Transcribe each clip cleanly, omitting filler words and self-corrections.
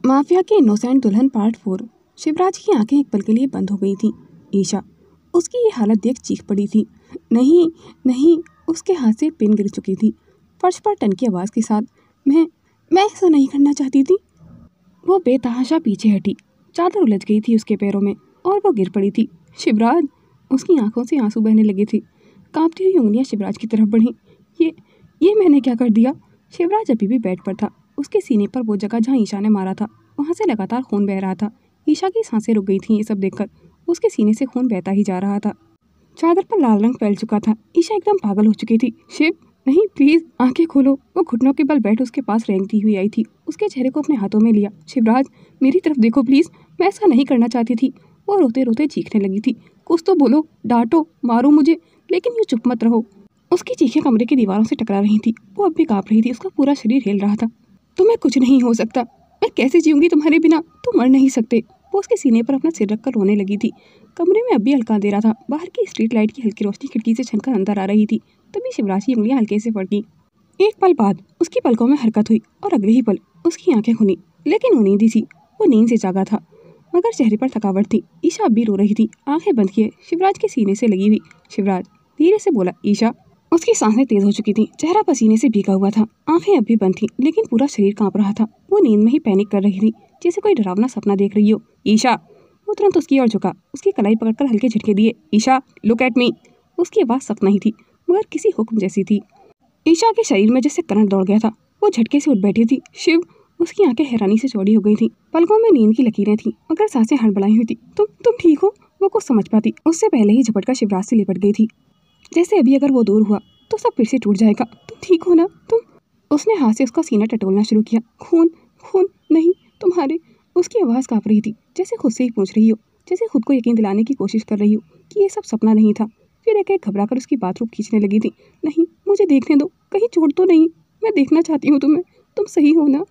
Mafia की innocent दुल्हन part 4। Shivraj की आंखें एक पल के लिए बंद हो गई थीं। ईशा उसकी ये हालत देख चीख पड़ी थी। नहीं नहीं, उसके हाथ से पिन गिर चुकी थी फर्श पर टन की आवाज़ के साथ। मैं ऐसा नहीं करना चाहती थी। वो बेतहाशा पीछे हटी। चादर उलझ गई थी उसके पैरों में और वो गिर पड़ी थी। शिवराज! उसकी आंखों से आंसू बहने लगे थे। कांपती हुई उंगलियां शिवराज की तरफ बढ़ीं। ये मैंने क्या कर दिया? शिवराज अभी भी बेड पर था। उसके सीने पर वो जगह जहाँ ईशा ने मारा था, वहाँ से लगातार खून बह रहा था। ईशा की सांसें रुक गई थीं ये सब देखकर। उसके सीने से खून बहता ही जा रहा था। चादर पर लाल रंग फैल चुका था। ईशा एकदम पागल हो चुकी थी। शिव, नहीं प्लीज आंखें खोलो। वो घुटनों के बल बैठ उसके पास रेंगती हुई आई थी। उसके चेहरे को अपने हाथों में लिया। शिवराज, मेरी तरफ देखो प्लीज, मैं ऐसा नहीं करना चाहती थी। वो रोते रोते चीखने लगी थी। कुछ तो बोलो, डांटो, मारो मुझे, लेकिन यूँ चुप मत रहो। उसकी चीखें कमरे की दीवारों से टकरा रही थी। वो अब भी कांप रही थी। उसका पूरा शरीर हिल रहा था। तुम्हें कुछ नहीं हो सकता। मैं कैसे जीऊंगी तुम्हारे बिना? तुम मर नहीं सकते। वो उसके सीने पर अपना सिर रखकर रोने लगी थी। कमरे में अब भी हल्का अंधेरा था। बाहर की स्ट्रीट लाइट की हल्की रोशनी खिड़की से छनकर अंदर आ रही थी। तभी शिवराज की उंगलियां हल्के से फट गईं। एक पल बाद उसकी पलकों में हरकत हुई और अगले ही पल उसकी आंखें खुली। लेकिन वो नींदी थी। वो नींद से जागा था, मगर चेहरे पर थकावट थी। ईशा अब भी रो रही थी, आंखें बंद किए शिवराज के सीने से लगी हुई। शिवराज धीरे से बोला, ईशा। उसकी सांसें तेज हो चुकी थीं। चेहरा पसीने से भीगा हुआ था। आंखें अब भी बंद थीं, लेकिन पूरा शरीर कांप रहा था। वो नींद में ही पैनिक कर रही थी, जैसे कोई डरावना सपना देख रही हो। ईशा! वो तुरंत उसकी ओर झुका। उसकी कलाई पकड़कर हल्के झटके दिए। Isha, look at me. उसकी आवाज़ सख्त नहीं थी, मगर किसी हुक्म जैसी थी। ईशा के शरीर में जैसे करंट दौड़ गया था। वो झटके से उठ बैठी थी। शिव! उसकी आंखें हैरानी से चौड़ी हो गई थीं। पलकों में नींद की लकीरें थीं, मगर सांसें हड़बड़ाई हुई थी। तुम ठीक हो? वो कुछ समझ पाती उससे पहले ही झपटकर शिवराज से लिपट गई थी, जैसे अभी अगर वो दूर हुआ तो सब फिर से टूट जाएगा। तुम ठीक हो ना? तुम? उसने हाथ से उसका सीना टटोलना शुरू किया। खून खून नहीं, तुम्हारे। उसकी आवाज़ कांप रही थी, जैसे खुद से ही पूछ रही हो, जैसे खुद को यकीन दिलाने की कोशिश कर रही हो कि ये सब सपना नहीं था। फिर एक एक घबराकर उसकी बाथरूम खींचने लगी थी। नहीं, मुझे देखने दो, कहीं चोट तो नहीं? मैं देखना चाहती हूँ तुम्हें। तुम सही हो ना?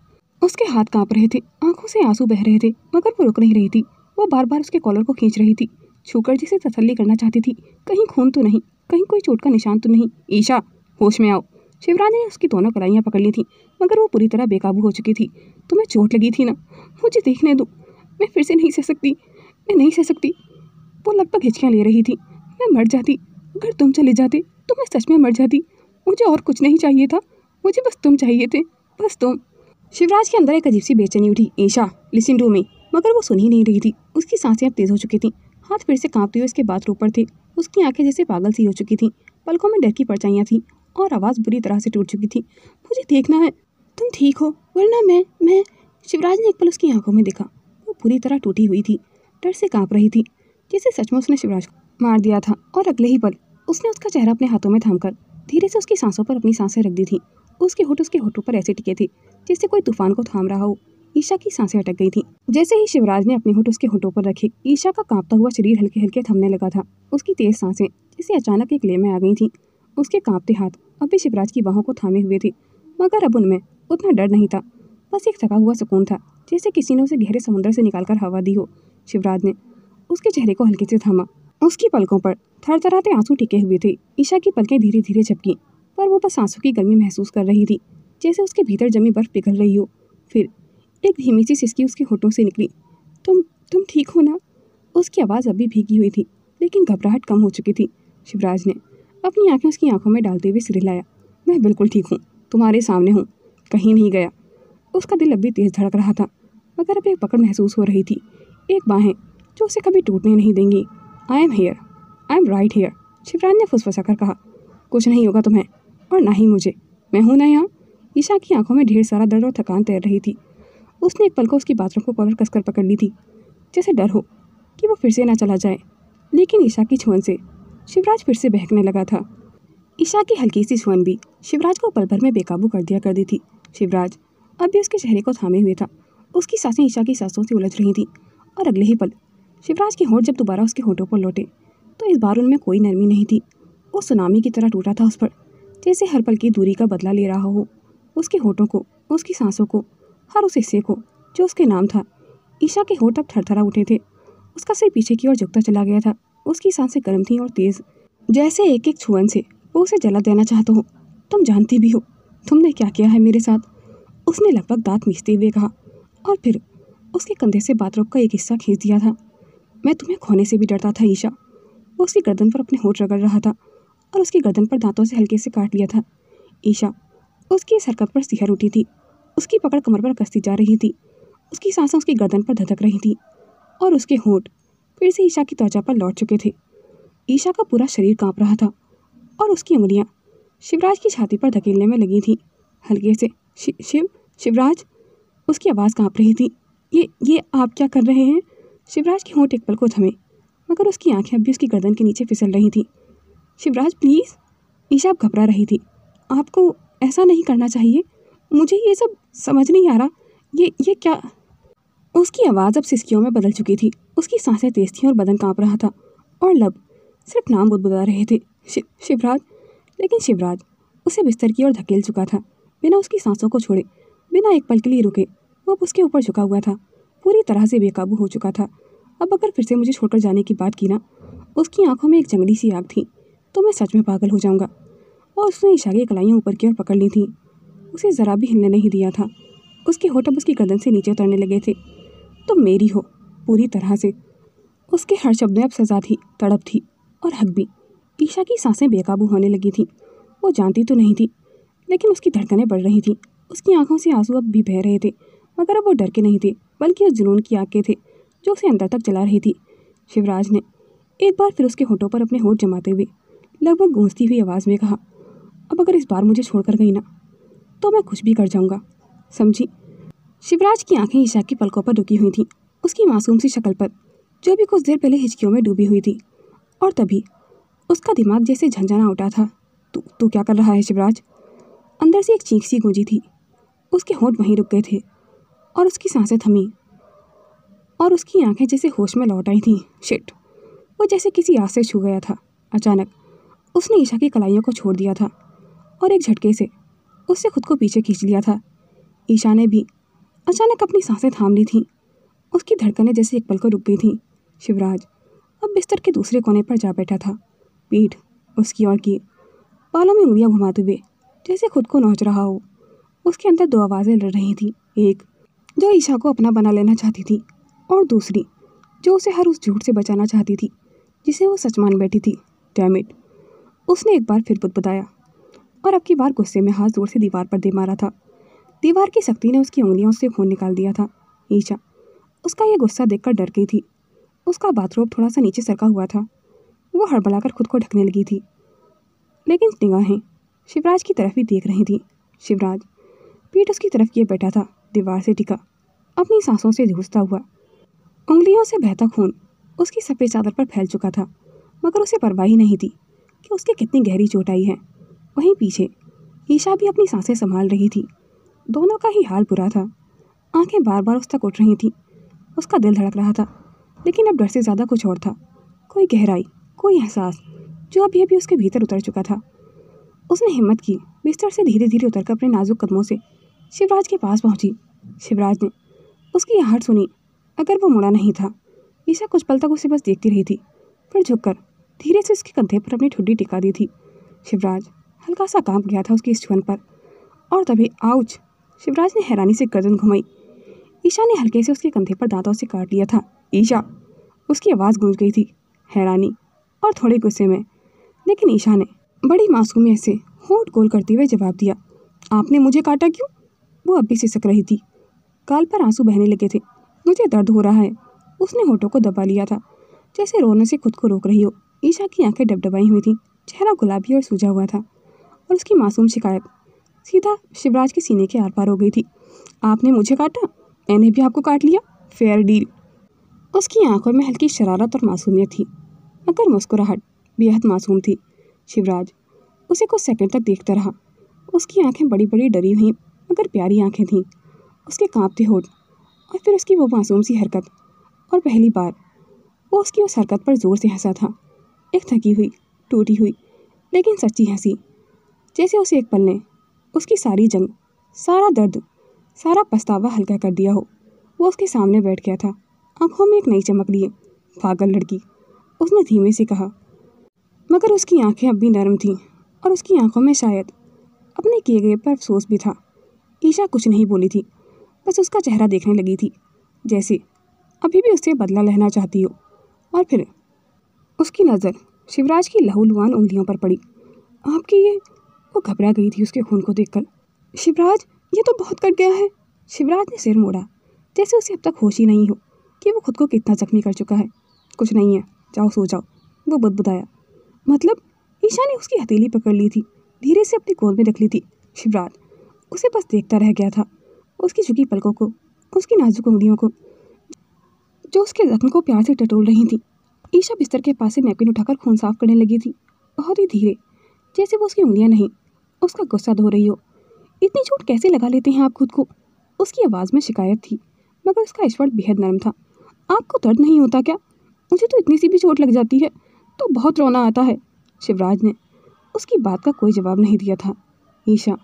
उसके हाथ कांप रहे थे, आंखों से आंसू बह रहे थे, मगर वो रुक नहीं रही थी। वो बार बार उसके कॉलर को खींच रही थी, छूकर जिसे तसल्ली करना चाहती थी। कहीं खून तो नहीं, कहीं कोई चोट का निशान तो नहीं। ईशा, होश में आओ। शिवराज ने उसकी दोनों कलाइयाँ पकड़ ली थीं, मगर वो पूरी तरह बेकाबू हो चुकी थी। तुम्हें चोट लगी थी ना? मुझे देखने दो। मैं फिर से नहीं सह सकती। मैं नहीं सह सकती। वो लगभग हिचकियाँ ले रही थी। मैं मर जाती अगर तुम चले जाते, तो मैं सच में मर जाती। मुझे और कुछ नहीं चाहिए था। मुझे बस तुम चाहिए थे, बस तुम। शिवराज के अंदर एक अजीब सी बेचैनी उठी। Isha, listen to me. मगर वो सुन ही नहीं रही थी। उसकी सांसें अब तेज हो चुकी थीं। हाथ फिर से कांपते हुए उसके बाथरूम पर थे। उसकी आंखें जैसे पागल सी हो चुकी थीं। पलकों में डर की परछाइयाँ थीं और आवाज़ बुरी तरह से टूट चुकी थी। मुझे देखना है, तुम ठीक हो, वरना मैं। शिवराज ने एक पल उसकी आंखों में देखा। वो पूरी तरह टूटी हुई थी, डर से कांप रही थी, जैसे सचमुच उसने शिवराज को मार दिया था। और अगले ही पल उसने उसका चेहरा अपने हाथों में थामकर धीरे से उसकी सांसों पर अपनी सांसें रख दी थी। उसके होठों पर ऐसे टिके थे जैसे कोई तूफान को थाम रहा हो। ईशा की सांसें अटक गई थीं। जैसे ही शिवराज ने अपने होठ उसके होठों पर रखे, ईशा का कांपता हुआ शरीर हल्के हल्के थमने लगा था। उसकी तेज सांसें जैसे अचानक एक लय में आ गई थीं। उसके कांपते हाथ अब भी शिवराज की बाहों को थामे हुए थे, मगर अब उनमें उतना डर नहीं था, बस एक थका हुआ सुकून था, जैसे किसी ने उसे गहरे समुद्र से निकालकर हवा दी हो। शिवराज ने उसके चेहरे को हल्के से थामा। उसकी पलकों पर थरथराते आंसू टिके हुए थे। ईशा की पलकें धीरे धीरे झपकी, पर वो बस आंसू की गर्मी महसूस कर रही थी, जैसे उसके भीतर जमी बर्फ पिघल रही हो। फिर एक धीमी सी सिसकी उसके होठों से निकली। तुम ठीक हो ना? उसकी आवाज़ अभी भीगी हुई थी, लेकिन घबराहट कम हो चुकी थी। शिवराज ने अपनी आंखें उसकी आंखों में डालते हुए सिर हिलाया। मैं बिल्कुल ठीक हूँ, तुम्हारे सामने हूँ, कहीं नहीं गया। उसका दिल अब भी तेज धड़क रहा था, मगर अब एक पकड़ महसूस हो रही थी, एक बाहें जो उसे कभी टूटने नहीं देंगी। I am here, I am right here. Shivraj ने फुसफुसा कर कहा। कुछ नहीं होगा तुम्हें, और ना ही मुझे। मैं हूँ ना यहाँ। ईशा की आंखों में ढेर सारा दर्द और थकान तैर रही थी। उसने एक पल को उसकी बाथरूम को कॉलर कसकर पकड़ ली थी, जैसे डर हो कि वो फिर से ना चला जाए। लेकिन ईशा की छुअन से शिवराज फिर से बहकने लगा था। ईशा की हल्की सी छुअन भी शिवराज को पल भर में बेकाबू कर दिया करती थी। शिवराज अब भी उसके चेहरे को थामे हुए था। उसकी सांसें ईशा की सांसों से उलझ रही थी, और अगले ही पल शिवराज के होंठ जब दोबारा उसके होठों पर लौटे, तो इस बार उनमें कोई नरमी नहीं थी। वो सुनामी की तरह टूटा था उस पर, जैसे हर पल की दूरी का बदला ले रहा हो। उसके होठों को, उसकी सांसों को, हर उस हिस्से को जो उसके नाम था। ईशा के होठ अब थरथरा उठे थे। उसका सिर पीछे की ओर झुकता चला गया था। उसकी सांसें गर्म थीं और तेज, जैसे एक एक छुअन से वो उसे जला देना चाहता हो। तुम जानती भी हो तुमने क्या किया है मेरे साथ, उसने लगभग दांत मीचते हुए कहा। और फिर उसके कंधे से बाथरोब का एक हिस्सा खींच दिया था। मैं तुम्हें खोने से भी डरता था ईशा। वो उसकी गर्दन पर अपने होंठ रगड़ रहा था और उसकी गर्दन पर दांतों से हल्के से काट लिया था। ईशा, उसकी इस हरकत पर सिहर उठी थी। उसकी पकड़ कमर पर कसती जा रही थी। उसकी सांसें उसकी गर्दन पर धधक रही थी और उसके होंठ फिर से ईशा की त्वचा पर लौट चुके थे। ईशा का पूरा शरीर कांप रहा था और उसकी उंगलियां शिवराज की छाती पर धकेलने में लगी थी हल्के से। शिवराज, उसकी आवाज़ कांप रही थी। ये आप क्या कर रहे हैं? शिवराज के होंठ एक पल को थमे, मगर उसकी आंखें अब भी उसकी गर्दन के नीचे फिसल रही थी। शिवराज प्लीज़। ईशा अब घबरा रही थी। आपको ऐसा नहीं करना चाहिए। मुझे ये सब समझ नहीं आ रहा। ये क्या? उसकी आवाज़ अब सिसकियों में बदल चुकी थी। उसकी सांसें तेज थीं और बदन कांप रहा था और लब सिर्फ नाम बुदबुदा रहे थे, शिवराज। लेकिन शिवराज उसे बिस्तर की ओर धकेल चुका था, बिना उसकी सांसों को छोड़े, बिना एक पल के लिए रुके। वो उसके ऊपर झुका हुआ था, पूरी तरह से बेकाबू हो चुका था। अब अगर फिर से मुझे छोड़कर जाने की बात की ना, उसकी आंखों में एक जंगली सी आग थी, तो मैं सच में पागल हो जाऊंगा। और उसने ईशा की कलाइयाँ ऊपर की ओर पकड़ ली थी, उसे ज़रा भी हिलने नहीं दिया था। उसके होंठ अब उसकी गर्दन से नीचे उतरने लगे थे। तुम मेरी हो, पूरी तरह से। उसके हर शब्द में अब सजा थी, तड़प थी और हक भी। ईशा की सांसें बेकाबू होने लगी थीं। वो जानती तो नहीं थी, लेकिन उसकी धड़कनें बढ़ रही थीं। उसकी आंखों से आंसू अब भी बह रहे थे, मगर अब वो डर के नहीं थे, बल्कि उस जुनून की आग के थे जो उसे अंदर तक जला रही थी। शिवराज ने एक बार फिर उसके होठों पर अपने होठ जमाते हुए लगभग गूंजती हुई आवाज़ में कहा, अब अगर इस बार मुझे छोड़कर गई ना, तो मैं कुछ भी कर जाऊंगा, समझी? शिवराज की आंखें ईशा की पलकों पर रुकी हुई थीं, उसकी मासूम सी शक्ल पर, जो भी कुछ देर पहले हिचकियों में डूबी हुई थी। और तभी उसका दिमाग जैसे झंझना उठा था। तू क्या कर रहा है शिवराज? अंदर से एक चीख सी गूंजी थी। उसके होंठ वहीं रुक गए थे और उसकी सांसें थमी और उसकी आंखें जैसे होश में लौट आई थीं। शिट! वो जैसे किसी आग से छू गया था। अचानक उसने ईशा की कलाइयों को छोड़ दिया था और एक झटके से उससे खुद को पीछे खींच लिया था। ईशा ने भी अचानक अपनी सांसें थाम ली थीं। उसकी धड़कनें जैसे एक पल को रुक गई थीं। शिवराज अब बिस्तर के दूसरे कोने पर जा बैठा था, पीठ उसकी ओर की, बालों में उंगलियां घुमाते हुए जैसे खुद को नोच रहा हो। उसके अंदर दो आवाज़ें लड़ रही थीं, एक जो ईशा को अपना बना लेना चाहती थी और दूसरी जो उसे हर उस झूठ से बचाना चाहती थी जिसे वो सच मान बैठी थी। Damn it! उसने एक बार फिर बुदबुदाया और अब की बार गुस्से में हाथ जोर से दीवार पर दे मारा था। दीवार की सख्ती ने उसकी उंगलियों से खून निकाल दिया था। ईशा उसका यह गुस्सा देखकर डर गई थी। उसका बाथरोब थोड़ा सा नीचे सरका हुआ था। वो हड़बड़ाकर खुद को ढकने लगी थी, लेकिन निगाहें शिवराज की तरफ ही देख रही थी। शिवराज पीठ उसकी तरफ किए बैठा था, दीवार से टिका, अपनी सांसों से झूझता हुआ। उंगलियों से बहता खून उसकी सफ़ेद चादर पर फैल चुका था, मगर उसे परवाह ही नहीं थी कि उसके कितनी गहरी चोट आई है। वहीं पीछे ईशा भी अपनी सांसें संभाल रही थी। दोनों का ही हाल बुरा था। आंखें बार बार उस तक उठ रही थीं। उसका दिल धड़क रहा था, लेकिन अब डर से ज़्यादा कुछ और था। कोई गहराई, कोई एहसास जो अभी अभी उसके भीतर उतर चुका था। उसने हिम्मत की, बिस्तर से धीरे धीरे उतरकर अपने नाजुक कदमों से शिवराज के पास पहुंची। शिवराज ने उसकी आहट सुनी, अगर वो मुड़ा नहीं था। ईशा कुछ पल तक उसे बस देखती रही थी, फिर झुककर धीरे से उसके कंधे पर अपनी ठुड्डी टिका दी थी। शिवराज हल्का सा कांप गया था उसकी इस छुअन पर, और तभी आउच! शिवराज ने हैरानी से गर्दन घुमाई। ईशा ने हल्के से उसके कंधे पर दांतों से काट लिया था। ईशा! उसकी आवाज़ गूंज गई थी, हैरानी और थोड़े गुस्से में। लेकिन ईशा ने बड़ी मासूमियत से होंठ गोल करते हुए जवाब दिया, आपने मुझे काटा क्यों? वो अब भी सिसक रही थी, गाल पर आंसू बहने लगे थे। मुझे दर्द हो रहा है। उसने होठों को दबा लिया था, जैसे रोने से खुद को रोक रही हो। ईशा की आंखें डबडबाई हुई थीं, चेहरा गुलाबी और सूजा हुआ था, और उसकी मासूम शिकायत सीधा शिवराज के सीने के आर पार हो गई थी। आपने मुझे काटा, मैंने भी आपको काट लिया, फेयर डील। उसकी आंखों में हल्की शरारत और मासूमियत थी, मगर मुस्कुराहट बेहद मासूम थी। शिवराज उसे कुछ सेकंड तक देखता रहा। उसकी आंखें बड़ी बड़ी डरी हुई मगर प्यारी आंखें थीं, उसके कांपते होठ, और फिर उसकी वो मासूम सी हरकत। और पहली बार वो उसकी उस हरकत पर ज़ोर से हंसा था, एक थकी हुई, टूटी हुई लेकिन सच्ची हंसी, जैसे उसे एक पल ने उसकी सारी जंग, सारा दर्द, सारा पछतावा हल्का कर दिया हो। वो उसके सामने बैठ गया था, आंखों में एक नई चमक लिए। पागल लड़की, उसने धीमे से कहा, मगर उसकी आंखें अब भी नरम थीं और उसकी आंखों में शायद अपने किए गए पर अफसोस भी था। ईशा कुछ नहीं बोली थी, बस उसका चेहरा देखने लगी थी। जैसे अभी भी उससे बदला लेना चाहती हो। और फिर उसकी नज़र शिवराज की लहूलुहान उंगलियों पर पड़ी। आपकी ये, वो घबरा गई थी उसके खून को देखकर। शिवराज, ये तो बहुत कट गया है। शिवराज ने सिर मोड़ा, जैसे उसे अब तक होश ही नहीं हो कि वो खुद को कितना जख्मी कर चुका है। कुछ नहीं है, जाओ सो जाओ, वो बुदबुदाया। मतलब? ईशा ने उसकी हथेली पकड़ ली थी, धीरे से अपनी गोद में रख ली थी। शिवराज उसे बस देखता रह गया था, उसकी झुकी पलकों को, उसकी नाजुक उंगलियों को जो उसके जख्म को प्यार से टटोल रही थी। ईशा बिस्तर के पास से नैपकिन उठाकर खून साफ करने लगी थी, बहुत ही धीरे, जैसे वो उसकी उंगलियां नहीं, उसका गुस्सा धो रही हो। इतनी चोट कैसे लगा लेते हैं आप खुद को? उसकी आवाज़ में शिकायत थी, मगर उसका स्वर बेहद नरम था। आपको दर्द नहीं होता क्या? मुझे तो इतनी सी भी चोट लग जाती है तो बहुत रोना आता है। शिवराज ने उसकी बात का कोई जवाब नहीं दिया था। ईशा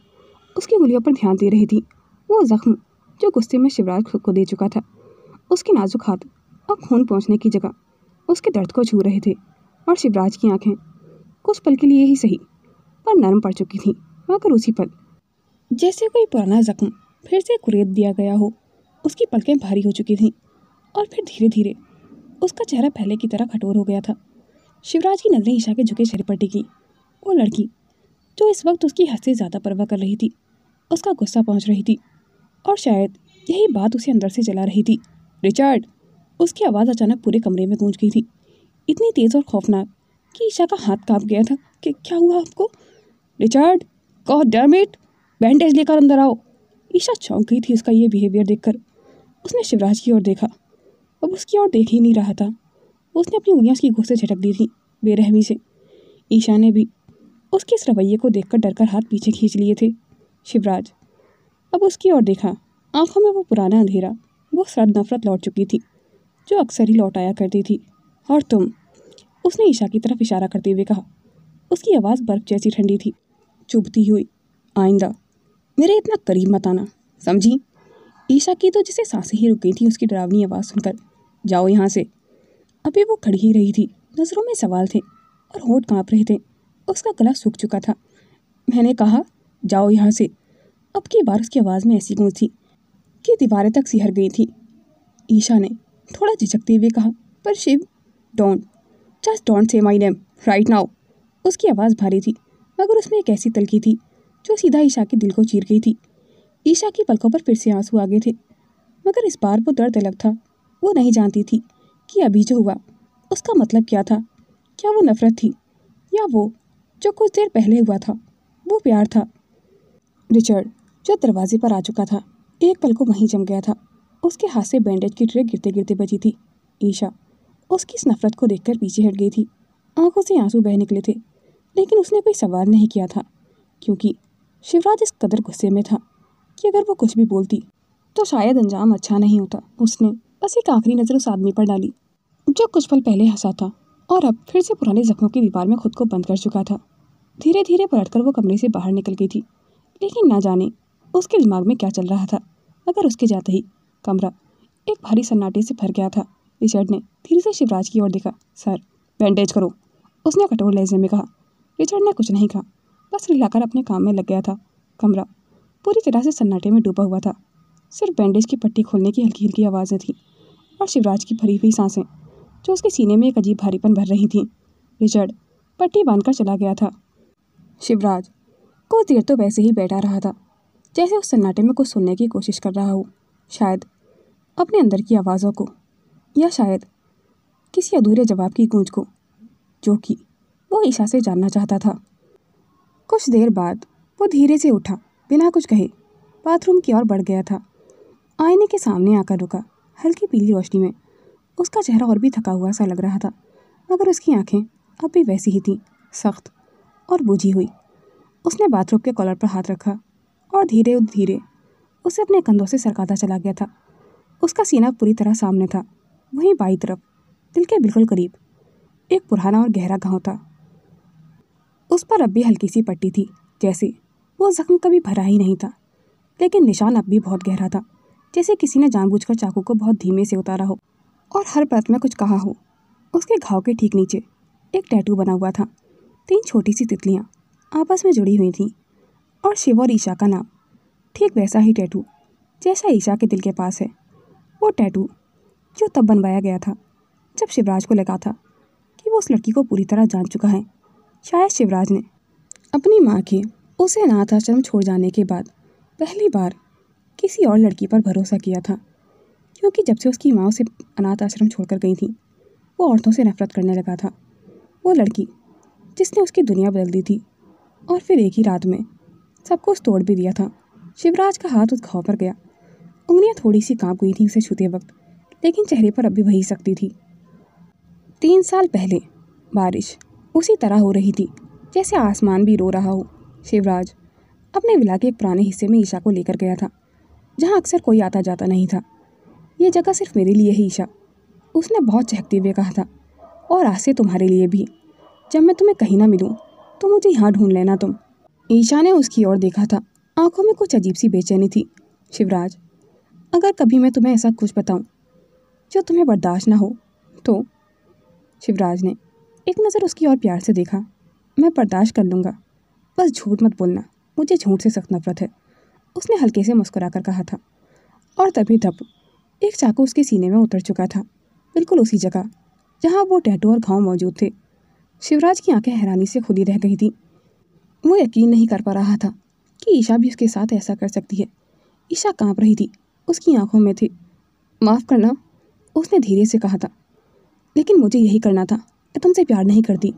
उसकी उंगलियों पर ध्यान दे रही थी, वो जख्म जो गुस्से में शिवराज खुद को दे चुका था। उसके नाजुक हाथ अब खून पहुंचने की जगह उसके दर्द को छू रहे थे, और शिवराज की आंखें कुछ पल के लिए ही सही पर नरम पड़ चुकी थीं, मगर उसी पल जैसे कोई पुराना जख्म फिर से कुरेद दिया गया हो। उसकी पलकें भारी हो चुकी थीं, और फिर धीरे धीरे उसका चेहरा पहले की तरह कठोर हो गया था। शिवराज की नज़रें ईशा के झुके चेहरे पर टिकी। वो लड़की जो इस वक्त उसकी हद से ज़्यादा परवाह कर रही थी, उसका गुस्सा पहुंच रही थी, और शायद यही बात उसे अंदर से जला रही थी। रिचर्ड! उसकी आवाज़ अचानक पूरे कमरे में गूंज गई थी, इतनी तेज़ और खौफनाक कि ईशा का हाथ कांप गया था। कि क्या हुआ आपको? Richard! God damn it! Bandage लेकर अंदर आओ। ईशा चौंक गई थी उसका ये बिहेवियर देखकर। उसने शिवराज की ओर देखा, अब उसकी ओर देख ही नहीं रहा था। उसने अपनी उंगलियां उसकी गोद से झटक दी थी बेरहमी से। ईशा ने भी उसके इस रवैये को देखकर डरकर हाथ पीछे खींच लिए थे। शिवराज अब उसकी ओर देखा, आंखों में वो पुराना अंधेरा, वो सर्द नफरत लौट चुकी थी जो अक्सर ही लौट आया करती थी। और तुम? उसने ईशा की तरफ इशारा करते हुए कहा। उसकी आवाज़ बर्फ जैसी ठंडी थी, चुभती हुई। आइंदा मेरे इतना करीब मत आना, समझी? ईशा की तो जिसे सांसें ही रुक गई थी उसकी डरावनी आवाज़ सुनकर। जाओ यहाँ से। अभी वो खड़ी ही रही थी, नज़रों में सवाल थे और होंठ कांप रहे थे, उसका गला सूख चुका था। मैंने कहा जाओ यहाँ से। अब की बार उसकी आवाज़ में ऐसी गूंज थी कि दीवारें तक सिहर गई थी। ईशा ने थोड़ा झिझकते हुए कहा, पर Shiv, don't, just don't say my name right now. उसकी आवाज़ भारी थी, मगर उसमें एक ऐसी तलखी थी जो सीधा ईशा के दिल को चीर गई थी। ईशा की पलकों पर फिर से आंसू आ गए थे, मगर इस बार वो दर्द अलग था। वो नहीं जानती थी कि अभी जो हुआ उसका मतलब क्या था। क्या वो नफरत थी, या वो जो कुछ देर पहले हुआ था वो प्यार था? रिचर्ड जो दरवाजे पर आ चुका था, एक पल को वहीं जम गया था। उसके हाथ से बैंडेज की ट्रे गिरते गिरते बची थी। ईशा उसकी इस नफरत को देखकर पीछे हट गई थी, आंखों से आंसू बह निकले थे, लेकिन उसने कोई सवाल नहीं किया था, क्योंकि शिवराज इस कदर गुस्से में था कि अगर वो कुछ भी बोलती तो शायद अंजाम अच्छा नहीं होता। उसने बस एक आखिरी नज़र उस आदमी पर डाली जो कुछ पल पहले हंसा था और अब फिर से पुराने जख्मों की दीवार में खुद को बंद कर चुका था। धीरे धीरे पलटकर वो कमरे से बाहर निकल गई थी, लेकिन ना जाने उसके दिमाग में क्या चल रहा था। मगर उसके जाते ही कमरा एक भारी सन्नाटे से भर गया था। रिचर्ड ने धीरे से शिवराज की ओर देखा। सर, बैंडेज करो, उसने कठोर लहजे में कहा। रिचर्ड ने कुछ नहीं कहा, बस रिलाकर अपने काम में लग गया था। कमरा पूरी तरह से सन्नाटे में डूबा हुआ था, सिर्फ बैंडेज की पट्टी खोलने की हल्की हल्की आवाज़ें थीं और शिवराज की भरी हुई सांसें जो उसके सीने में एक अजीब भारीपन भर रही थीं। रिचर्ड पट्टी बांधकर चला गया था। शिवराज कुछ देर तो वैसे ही बैठा रहा था, जैसे उस सन्नाटे में कुछ सुनने की कोशिश कर रहा हो, शायद अपने अंदर की आवाज़ों को, या शायद किसी अधूरे जवाब की गूंज को जो कि वो ईशा से जानना चाहता था। कुछ देर बाद वो धीरे से उठा, बिना कुछ कहे बाथरूम की ओर बढ़ गया था। आईने के सामने आकर रुका। हल्की पीली रोशनी में उसका चेहरा और भी थका हुआ सा लग रहा था, मगर उसकी आंखें अब भी वैसी ही थीं, सख्त और बुझी हुई। उसने बाथरूम के कॉलर पर हाथ रखा और धीरे धीरे उसे अपने कंधों से सरकाता चला गया था। उसका सीना पूरी तरह सामने था, वहीं बाईं तरफ दिल के बिल्कुल करीब एक पुराना और गहरा घाव था। उस पर अब भी हल्की सी पट्टी थी, जैसे वो जख्म कभी भरा ही नहीं था, लेकिन निशान अब भी बहुत गहरा था, जैसे किसी ने जानबूझकर चाकू को बहुत धीमे से उतारा हो और हर परत में कुछ कहा हो। उसके घाव के ठीक नीचे एक टैटू बना हुआ था। 3 छोटी सी तितलियाँ आपस में जुड़ी हुई थीं और शिव और ईशा का नाम, ठीक वैसा ही टैटू जैसा ईशा के दिल के पास है। वो टैटू जो तब बनवाया गया था जब शिवराज को लगा था कि वो उस लड़की को पूरी तरह जान चुका है। शायद शिवराज ने अपनी माँ के उसे अनाथ आश्रम छोड़ जाने के बाद पहली बार किसी और लड़की पर भरोसा किया था, क्योंकि जब से उसकी माँ उसे अनाथ आश्रम छोड़कर गई थी वो औरतों से नफरत करने लगा था। वो लड़की जिसने उसकी दुनिया बदल दी थी और फिर एक ही रात में सब कुछ तोड़ भी दिया था। शिवराज का हाथ उस घाव पर गया। उंगलियां थोड़ी सी कांप गई थी उसे छूते वक्त, लेकिन चेहरे पर अब भी वही शक्ति थी। 3 साल पहले बारिश उसी तरह हो रही थी जैसे आसमान भी रो रहा हो। शिवराज अपने विला के एक पुराने हिस्से में ईशा को लेकर गया था, जहाँ अक्सर कोई आता जाता नहीं था। ये जगह सिर्फ मेरे लिए है ईशा, उसने बहुत चहकते हुए कहा था, और आज से तुम्हारे लिए भी। जब मैं तुम्हें कहीं ना मिलूं तो मुझे यहाँ ढूंढ लेना तुम। ईशा ने उसकी ओर देखा था, आंखों में कुछ अजीब सी बेचैनी थी। शिवराज, अगर कभी मैं तुम्हें ऐसा कुछ बताऊं जो तुम्हें बर्दाश्त ना हो तो? शिवराज ने एक नज़र उसकी ओर प्यार से देखा। मैं बर्दाश्त कर लूँगा, बस झूठ मत बोलना, मुझे झूठ से सख्त नफरत है, उसने हल्के से मुस्कुराकर कहा था। और तभी धप एक चाकू उसके सीने में उतर चुका था, बिल्कुल उसी जगह जहाँ वो टैटू और घाव मौजूद थे। शिवराज की आंखें हैरानी से खुली रह गई थी। वो यकीन नहीं कर पा रहा था कि ईशा भी उसके साथ ऐसा कर सकती है। ईशा कांप रही थी, उसकी आंखों में थी। माफ़ करना, उसने धीरे से कहा था, लेकिन मुझे यही करना था, मैं तुमसे प्यार नहीं करती।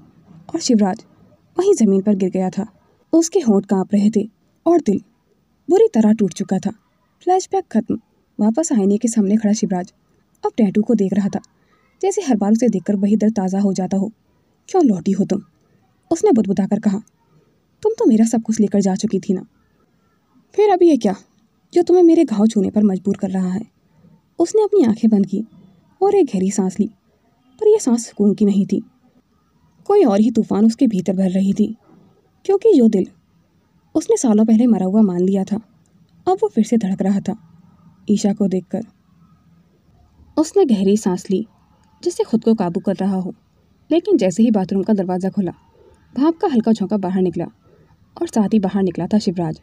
और शिवराज वहीं ज़मीन पर गिर गया था। उसके होंठ कांप रहे थे और दिल बुरी तरह टूट चुका था। फ्लैशबैक खत्म। वापस आईने के सामने खड़ा शिवराज अब टैटू को देख रहा था, जैसे हर बार उसे देखकर वही दर्द ताज़ा हो जाता हो। क्यों लौटी हो तुम? उसने बुदबुदाकर कहा। तुम तो मेरा सब कुछ लेकर जा चुकी थी ना, फिर अभी ये क्या जो तुम्हें मेरे घाव छूने पर मजबूर कर रहा है? उसने अपनी आंखें बंद की और एक गहरी सांस ली, पर यह सांस सुकून की नहीं थी। कोई और ही तूफान उसके भीतर भर रही थी, क्योंकि जो दिल उसने सालों पहले मरा हुआ मान लिया था अब वो फिर से धड़क रहा था। ईशा को देखकर उसने गहरी सांस ली, जिससे खुद को काबू कर रहा हो। लेकिन जैसे ही बाथरूम का दरवाज़ा खुला, भाप का हल्का झोंका बाहर निकला, और साथ ही बाहर निकला था शिवराज।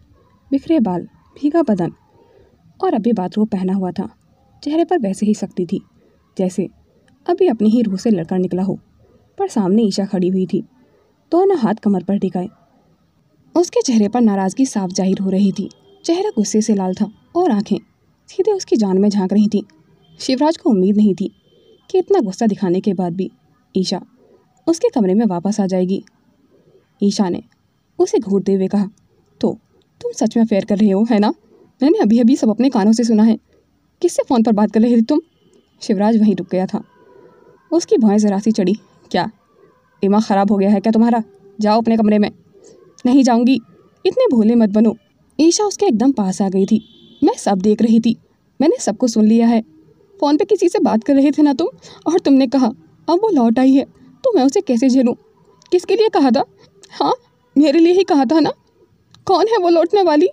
बिखरे बाल, भीगा बदन, और अभी बाथरूम पहना हुआ था। चेहरे पर वैसे ही सख्ती थी जैसे अभी अपनी ही रूह से लड़कर निकला हो। पर सामने ईशा खड़ी हुई थी, दोनों हाथ कमर पर टिकाए। उसके चेहरे पर नाराज़गी साफ जाहिर हो रही थी। चेहरा गुस्से से लाल था और आंखें सीधे उसकी जान में झांक रही थी। शिवराज को उम्मीद नहीं थी कि इतना गुस्सा दिखाने के बाद भी ईशा उसके कमरे में वापस आ जाएगी। ईशा ने उसे घूरते हुए कहा, तो तुम सच में अफेयर कर रहे हो, है ना? मैंने अभी अभी सब अपने कानों से सुना है। किससे फ़ोन पर बात कर रहे थे तुम? शिवराज वहीं रुक गया था। उसकी भौहें ज़रा सी चढ़ी। क्या दिमाग ख़राब हो गया है क्या तुम्हारा? जाओ अपने कमरे में। नहीं जाऊंगी, इतने भोले मत बनो। ईशा उसके एकदम पास आ गई थी। मैं सब देख रही थी, मैंने सब कुछ सुन लिया है। फ़ोन पे किसी से बात कर रहे थे ना तुम, और तुमने कहा अब वो लौट आई है तो मैं उसे कैसे झेलूँ? किसके लिए कहा था? हाँ, मेरे लिए ही कहा था ना। कौन है वो लौटने वाली?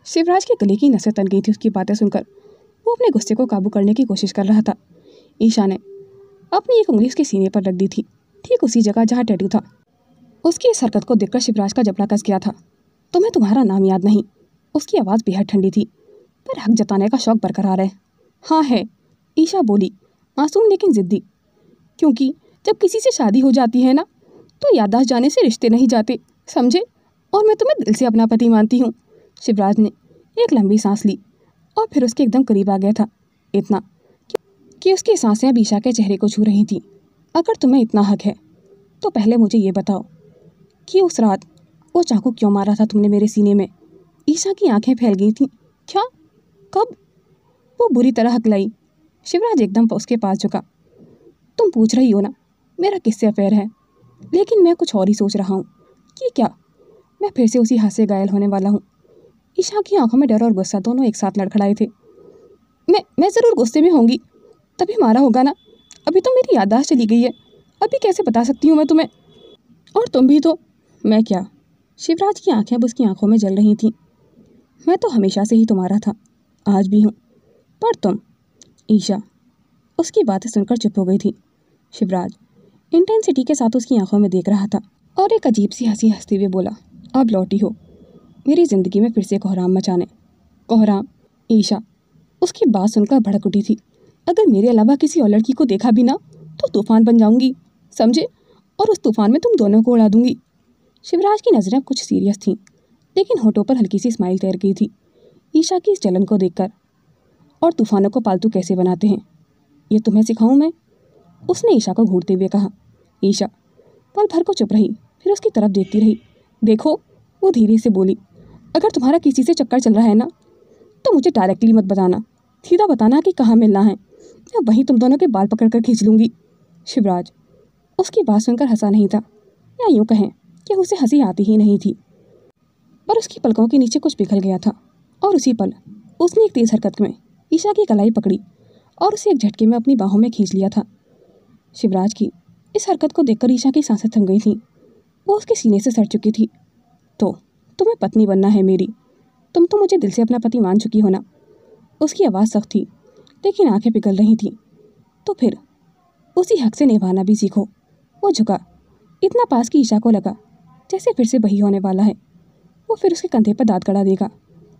शिवराज के गले की नसें तन गई थी उसकी बातें सुनकर। वो अपने गुस्से को काबू करने की कोशिश कर रहा था। ईशा ने अपनी एक उंगली उसके सीने पर रख दी थी, ठीक उसी जगह जहाँ टैटू था। उसकी इस हरकत को देखकर शिवराज का जबड़ा कस गया था। तुम्हें तुम्हारा नाम याद नहीं? उसकी आवाज़ बेहद ठंडी थी, पर हक जताने का शौक बरकरार है। हाँ है, ईशा बोली, मासूम लेकिन ज़िद्दी। क्योंकि जब किसी से शादी हो जाती है ना, तो याददाश्त जाने से रिश्ते नहीं जाते, समझे? और मैं तुम्हें दिल से अपना पति मानती हूँ। शिवराज ने एक लंबी सांस ली और फिर उसके एकदम करीब आ गया था, इतना कि उसकी सांसें अब ईशा के चेहरे को छू रही थीं। अगर तुम्हें इतना हक है तो पहले मुझे ये बताओ कि उस रात वो चाकू क्यों मारा था तुमने मेरे सीने में? ईशा की आंखें फैल गई थीं। क्या? कब? वो बुरी तरह हकलाई। शिवराज एकदम उसके पास झुका। तुम पूछ रही हो ना मेरा किससे अफेयर है, लेकिन मैं कुछ और ही सोच रहा हूँ कि क्या मैं फिर से उसी हाथ से घायल होने वाला हूँ? ईशा की आंखों में डर और गुस्सा दोनों एक साथ लड़खड़ाए थे। मैं ज़रूर गुस्से में होंगी, तभी मारा होगा ना। अभी तो मेरी याददाश्त चली गई है, अभी कैसे बता सकती हूँ मैं तुम्हें? और तुम भी तो। मैं क्या? शिवराज की आंखें अब उसकी आंखों में जल रही थीं। मैं तो हमेशा से ही तुम्हारा था, आज भी हूँ, पर तुम। ईशा उसकी बातें सुनकर चुप हो गई थी। शिवराज इंटेंसिटी के साथ उसकी आंखों में देख रहा था और एक अजीब सी हंसी हंसते हुए बोला, अब लौटी हो मेरी ज़िंदगी में फिर से कोहराम मचाने। कोहराम? ईशा उसकी बात सुनकर भड़क उठी थी, अगर मेरे अलावा किसी और लड़की को देखा भी ना तो तूफान बन जाऊंगी, समझे? और उस तूफान में तुम दोनों को उड़ा दूंगी। शिवराज की नज़रें कुछ सीरियस थीं, लेकिन होठों पर हल्की सी स्माइल तैर गई थी ईशा की इस जलन को देखकर। और तूफानों को पालतू कैसे बनाते हैं ये तुम्हें सिखाऊं मैं? उसने ईशा को घूरते हुए कहा। ईशा पल भर को चुप रही, फिर उसकी तरफ देखती रही। देखो, वो धीरे से बोली, अगर तुम्हारा किसी से चक्कर चल रहा है ना तो मुझे डायरेक्टली मत बताना, सीधा बताना कि कहाँ मिलना है, मैं वहीं तुम दोनों के बाल पकड़ कर खींच लूँगी। शिवराज उसकी बात सुनकर हंसा नहीं था, या यूँ कहें कि उसे हंसी आती ही नहीं थी, पर उसकी पलकों के नीचे कुछ पिघल गया था। और उसी पल उसने एक तेज़ हरकत में ईशा की कलाई पकड़ी और उसे एक झटके में अपनी बाहों में खींच लिया था। शिवराज की इस हरकत को देखकर ईशा की सांसें थम गई थीं। वो उसके सीने से सट चुकी थी। तो तुम्हें पत्नी बनना है मेरी, तुम तो मुझे दिल से अपना पति मान चुकी हो ना? उसकी आवाज़ सख्त थी, लेकिन आंखें पिघल रही थीं। तो फिर उसी हक से निभाना भी सीखो। वो झुका इतना पास कि ईशा को लगा जैसे फिर से वही होने वाला है। वो फिर उसके कंधे पर दांत गड़ा देगा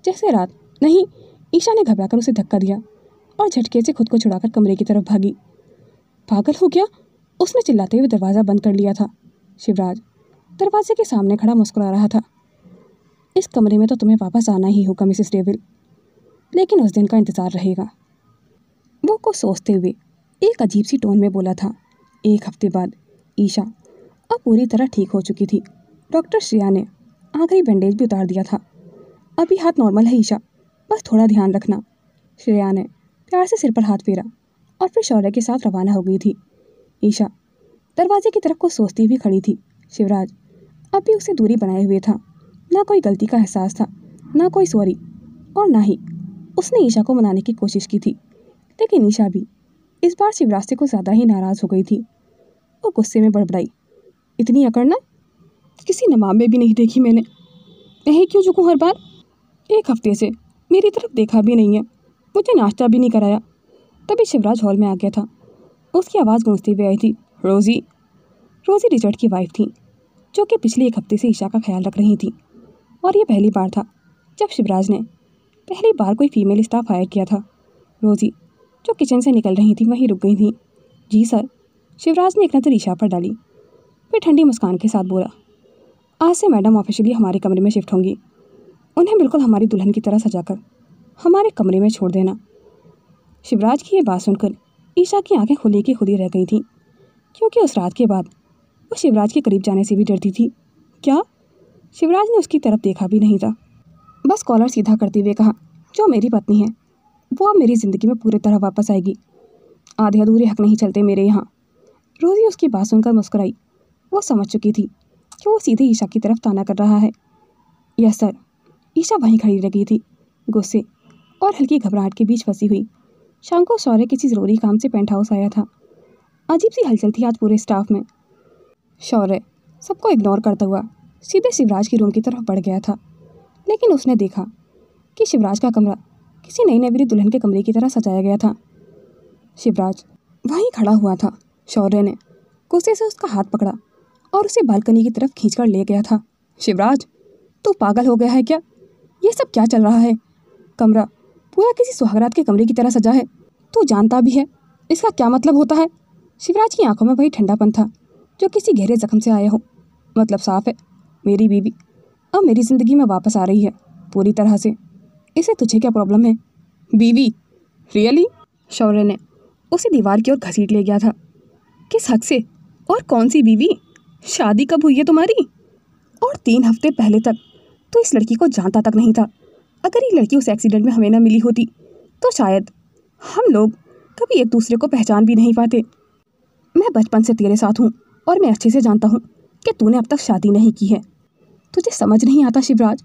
जैसे रात। नहीं, ईशा ने घबराकर उसे धक्का दिया और झटके से खुद को छुड़ाकर कमरे की तरफ भागी। पागल हो गया, उसने चिल्लाते हुए दरवाज़ा बंद कर लिया था। शिवराज दरवाजे के सामने खड़ा मुस्कुरा रहा था। इस कमरे में तो तुम्हें वापस आना ही होगा मिसेस डेविल, लेकिन उस दिन का इंतज़ार रहेगा। वो कुछ सोचते हुए एक अजीब सी टोन में बोला था। 1 हफ्ते बाद ईशा अब पूरी तरह ठीक हो चुकी थी। डॉक्टर श्रेया ने आखिरी बैंडेज भी उतार दिया था। अभी हाथ नॉर्मल है ईशा, बस थोड़ा ध्यान रखना। श्रेया ने प्यार से सिर पर हाथ फेरा और फिर शौर्य के साथ रवाना हो गई थी। ईशा दरवाजे की तरफ को सोचती हुई खड़ी थी। शिवराज अब भी उसे दूरी बनाए हुए था। ना कोई गलती का एहसास था, ना कोई सॉरी, और ना ही उसने ईशा को मनाने की कोशिश की थी। लेकिन ईशा भी इस बार शिवराज से कुछ ज़्यादा ही नाराज़ हो गई थी। वो गुस्से में बड़बड़ाई, इतनी अकड़ ना किसी नवाब में भी नहीं देखी मैंने। नहीं क्यों झुकूं हर बार? 1 हफ्ते से मेरी तरफ देखा भी नहीं है, मुझे नाश्ता भी नहीं कराया। तभी शिवराज हॉल में आ गया था। उसकी आवाज़ गूंजती हुई आई थी, रोज़ी। रोज़ी रिचर्ड की वाइफ थी, जो कि पिछले 1 हफ्ते से ईशा का ख्याल रख रही थी। और ये पहली बार था जब शिवराज ने पहली बार कोई फीमेल स्टाफ हायर किया था। रोज़ी जो किचन से निकल रही थी वहीं रुक गई थी। जी सर, शिवराज ने एक नज़र ईशा पर डाली, फिर ठंडी मुस्कान के साथ बोला, आज से मैडम ऑफिशियली हमारे कमरे में शिफ्ट होंगी। उन्हें बिल्कुल हमारी दुल्हन की तरह सजाकर हमारे कमरे में छोड़ देना। शिवराज की ये बात सुनकर ईशा की आंखें खुली की खुली रह गई थीं, क्योंकि उस रात के बाद वो शिवराज के करीब जाने से भी डरती थी। क्या? शिवराज ने उसकी तरफ देखा भी नहीं था, बस कॉलर सीधा करते हुए कहा, जो मेरी पत्नी है वो अब मेरी ज़िंदगी में पूरी तरह वापस आएगी। आधे अधूरे हक नहीं चलते मेरे यहाँ। रोज़ी उसकी बात सुनकर मुस्कुराई। वो समझ चुकी थी कि वो सीधे ईशा की तरफ ताना कर रहा है। Yes sir. ईशा वहीं खड़ी रह गई थी, गुस्से और हल्की घबराहट के बीच फंसी हुई। शाम को शौर्य किसी ज़रूरी काम से पेंट हाउस आया था। अजीब सी हलचल थी आज पूरे स्टाफ में। शौर्य सबको इग्नोर करता हुआ सीधे शिवराज की रूम की तरफ बढ़ गया था, लेकिन उसने देखा कि शिवराज का कमरा किसी नई नवेली दुल्हन के कमरे की तरह सजाया गया था। शिवराज वहीं खड़ा हुआ था। शौर्य ने गुस्से से उसका हाथ पकड़ा और उसे बालकनी की तरफ खींचकर ले गया था। शिवराज, तू पागल हो गया है क्या? ये सब क्या चल रहा है? कमरा पूरा किसी सुहागरात के कमरे की तरह सजा है। तू जानता भी है इसका क्या मतलब होता है? शिवराज की आंखों में वही ठंडापन था जो किसी गहरे जख्म से आया हो। मतलब साफ है, मेरी बीवी अब मेरी ज़िंदगी में वापस आ रही है पूरी तरह से। इसे तुझे क्या प्रॉब्लम है? बीवी? रियली? शौर्य ने उसे दीवार की ओर घसीट ले गया था। किस हक से? और कौन सी बीवी? शादी कब हुई है तुम्हारी? और 3 हफ्ते पहले तक तो इस लड़की को जानता तक नहीं था। अगर ये लड़की उस एक्सीडेंट में हमें ना मिली होती तो शायद हम लोग कभी एक दूसरे को पहचान भी नहीं पाते। मैं बचपन से तेरे साथ हूँ और मैं अच्छे से जानता हूँ कि तूने अब तक शादी नहीं की है। तुझे समझ नहीं आता शिवराज,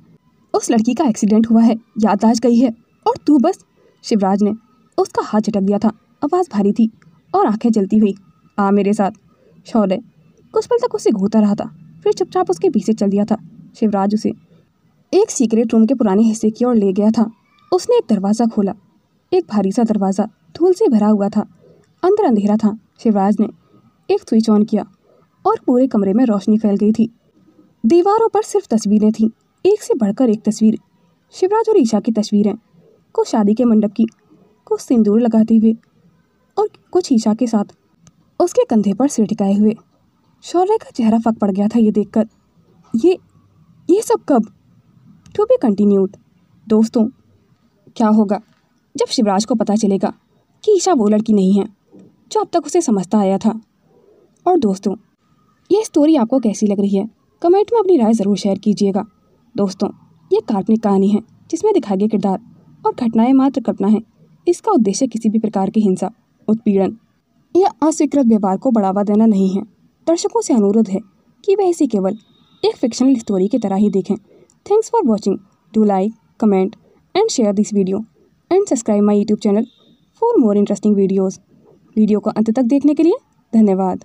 उस लड़की का एक्सीडेंट हुआ है, याददाश्त गई है, और तू बस। शिवराज ने उसका हाथ झटक दिया था। आवाज़ भारी थी और आंखें जलती हुई। आ मेरे साथ। शौर्य कुछ पल तक उसे घूरता रहा था, फिर चुपचाप उसके पीछे चल दिया था। शिवराज उसे एक सीक्रेट रूम के पुराने हिस्से की ओर ले गया था। उसने एक दरवाज़ा खोला, एक भारी सा दरवाज़ा धूल से भरा हुआ था। अंदर अंधेरा था। शिवराज ने एक स्विच ऑन किया और पूरे कमरे में रोशनी फैल गई थी। दीवारों पर सिर्फ तस्वीरें थीं, एक से बढ़कर एक तस्वीर। शिवराज और ईशा की तस्वीरें, कुछ शादी के मंडप की, कुछ सिंदूर लगाते हुए, कुछ ईशा के साथ उसके कंधे पर सिर टिकाए हुए। शौर्य का चेहरा फक पड़ गया था ये देखकर। ये सब कब? To be continued. दोस्तों, क्या होगा जब शिवराज को पता चलेगा कि ईशा वो लड़की नहीं है जो अब तक उसे समझता आया था? और दोस्तों, ये स्टोरी आपको कैसी लग रही है? कमेंट में अपनी राय ज़रूर शेयर कीजिएगा। दोस्तों, ये काल्पनिक कहानी है जिसमें दिखाए गए किरदार और घटनाएं मात्र कल्पना है। इसका उद्देश्य किसी भी प्रकार की हिंसा, उत्पीड़न या अस्वीकृत व्यवहार को बढ़ावा देना नहीं है। दर्शकों से अनुरोध है कि वह इसे केवल एक फिक्शनल स्टोरी की तरह ही देखें। Thanks for watching. Do like, comment and share this video and subscribe my YouTube channel for more interesting videos. Video को अंत तक देखने के लिए धन्यवाद।